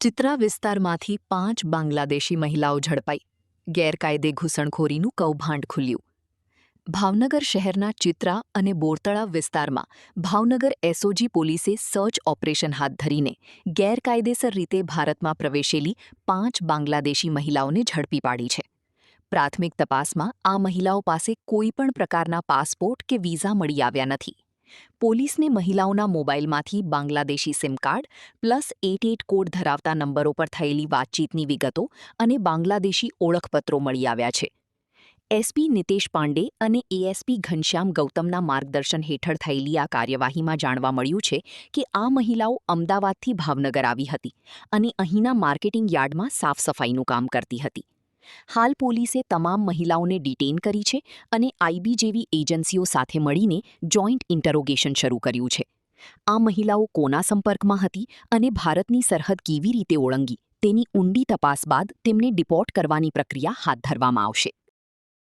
ચિત્રા વિસ્તારમાંથી 5 બાંગ્લાદેશી મહિલાઓ ઝડપાઈ. ગેરકાયદે ઘૂસણખોરીનું કૌભાંડ ખુલ્યું. ભાવનગર શહેરના ચિત્રા અને બોરતળાવ વિસ્તારમાં ભાવનગર એસઓજી પોલીસે સર્ચ ઓપરેશન હાથ ધરીને ગેરકાયદેસર રીતે ભારતમાં પ્રવેશેલી 5 બાંગ્લાદેશી મહિલાઓને ઝડપી પાડી છે. પ્રાથમિક તપાસમાં આ મહિલાઓ પાસે કોઈપણ પ્રકારના પાસપોર્ટ કે વિઝા મળી આવ્યા નથી. પોલીસને મહિલાઓના મોબાઈલમાંથી બાંગ્લાદેશી સિમ કાર્ડ +88 કોડ ધરાવતા નંબરો પર થયેલી વાતચીતની વિગતો અને બાંગ્લાદેશી ઓળખપત્રો મળી આવ્યા છે. એસપી નિતેશ પાંડે અને એએસપી ઘનશ્યામ ગૌતમના માર્ગદર્શન હેઠળ થયેલી આ કાર્યવાહીમાં જાણવા મળ્યું છે કે આ મહિલાઓ અમદાવાદથી ભાવનગર આવી હતી અને અહીંના માર્કેટિંગ યાર્ડમાં સાફસફાઈનું કામ કરતી હતી. હાલ પોલીસે તમામ મહિલાઓને ડિટેઇન કરી છે અને આઈબી જેવી એજન્સીઓ સાથે મળીને જોઈન્ટ ઇન્ટરોગેશન શરૂ કર્યું છે. આ મહિલાઓ કોના સંપર્કમાં હતી અને ભારતની સરહદ કેવી રીતે ઓળંગી તેની ઊંડી તપાસ બાદ તેમને ડિપોર્ટ કરવાની પ્રક્રિયા હાથ ધરવામાં આવશે.